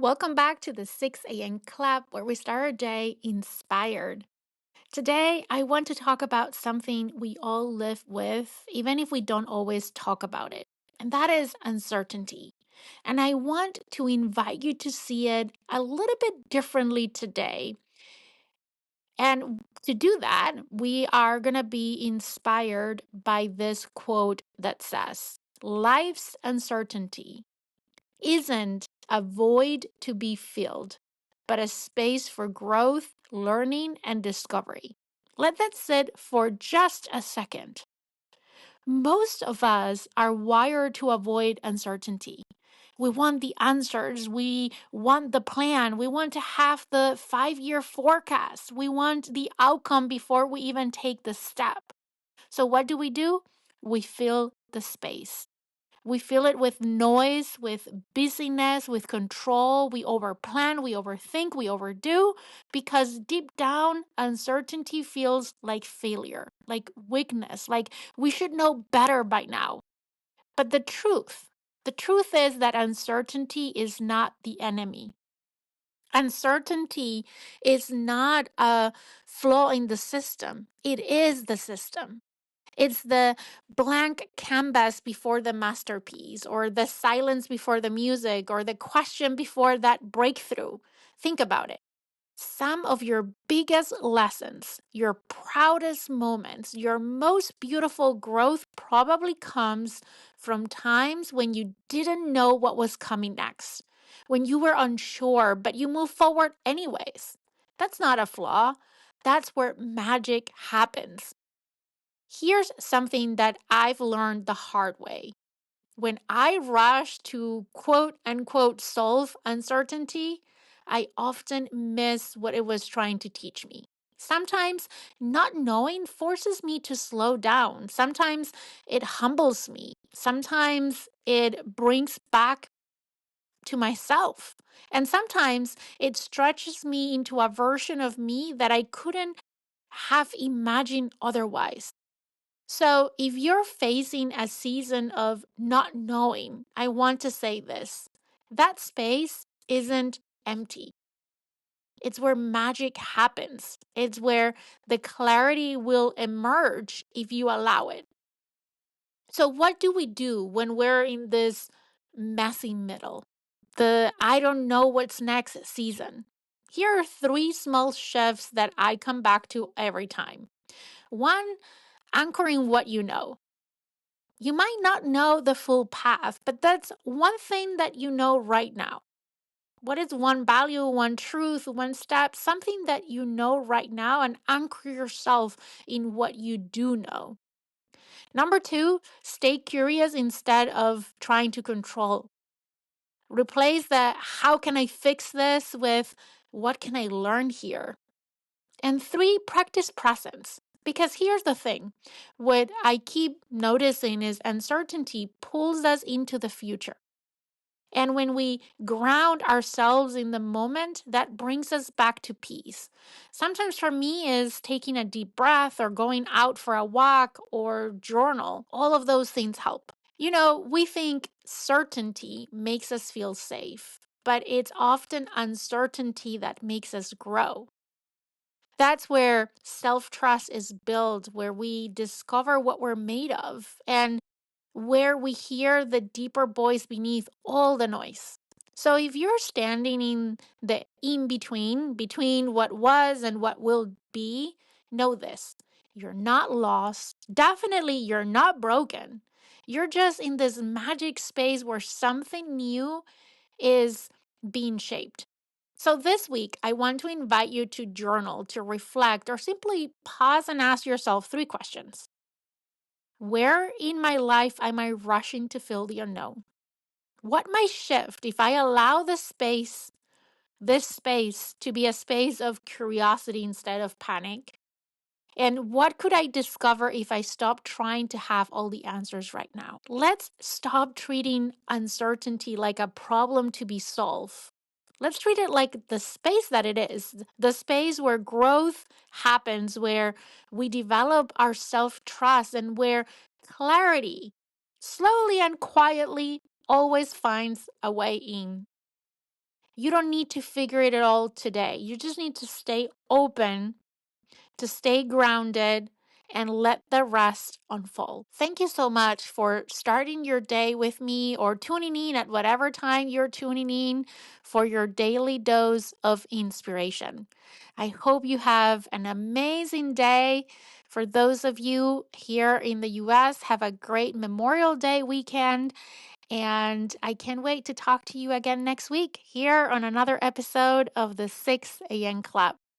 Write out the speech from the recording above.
Welcome back to the 6 a.m. Club where we start our day inspired. Today, I want to talk about something we all live with, even if we don't always talk about it, and that is uncertainty. And I want to invite you to see it a little bit differently today. And to do that, we are going to be inspired by this quote that says, "Life's uncertainty isn't a void to be filled, but a space for growth, learning, and discovery." Let that sit for just a second. Most of us are wired to avoid uncertainty. We want the answers. We want the plan. We want to have the 5 year forecast. We want the outcome before we even take the step. So, what do? We fill the space. We fill it with noise, with busyness, with control. We overplan, we overthink, we overdo because deep down, uncertainty feels like failure, like weakness, like we should know better by now. But the truth is that uncertainty is not the enemy. Uncertainty is not a flaw in the system, it is the system. It's the blank canvas before the masterpiece, or the silence before the music, or the question before that breakthrough. Think about it. Some of your biggest lessons, your proudest moments, your most beautiful growth probably comes from times when you didn't know what was coming next, when you were unsure, but you moved forward anyways. That's not a flaw. That's where magic happens. Here's something that I've learned the hard way. When I rush to quote unquote solve uncertainty, I often miss what it was trying to teach me. Sometimes not knowing forces me to slow down. Sometimes it humbles me. Sometimes it brings back to myself. And sometimes it stretches me into a version of me that I couldn't have imagined otherwise. So, if you're facing a season of not knowing, I want to say this: that space isn't empty. It's where magic happens, it's where the clarity will emerge if you allow it. So, what do we do when we're in this messy middle? The I don't know what's next season. Here are three small shifts that I come back to every time. One, anchoring what you know. You might not know the full path, but that's one thing that you know right now. What is one value, one truth, one step, something that you know right now, and anchor yourself in what you do know. Number two, stay curious instead of trying to control. Replace the how can I fix this with what can I learn here? And three, practice presence. Because here's the thing: what I keep noticing is uncertainty pulls us into the future. And when we ground ourselves in the moment, that brings us back to peace. Sometimes for me is taking a deep breath or going out for a walk or journal. All of those things help. We think certainty makes us feel safe, but it's often uncertainty that makes us grow. That's where self trust is built, where we discover what we're made of, and where we hear the deeper voice beneath all the noise. So if you're standing in the in between what was and what will be, know this: you're not lost. Definitely, you're not broken. You're just in this magic space where something new is being shaped. So, this week, I want to invite you to journal, to reflect, or simply pause and ask yourself three questions. Where in my life am I rushing to fill the unknown? What might shift if I allow this space, to be a space of curiosity instead of panic? And what could I discover if I stop trying to have all the answers right now? Let's stop treating uncertainty like a problem to be solved. Let's treat it like the space that it is, the space where growth happens, where we develop our self trust, and where clarity, slowly and quietly, always finds a way in. You don't need to figure it all today. You just need to stay open, to stay grounded, and let the rest unfold. Thank you so much for starting your day with me or tuning in at whatever time you're tuning in for your daily dose of inspiration. I hope you have an amazing day. For those of you here in the US, have a great Memorial Day weekend. And I can't wait to talk to you again next week here on another episode of the 6 a.m. Club.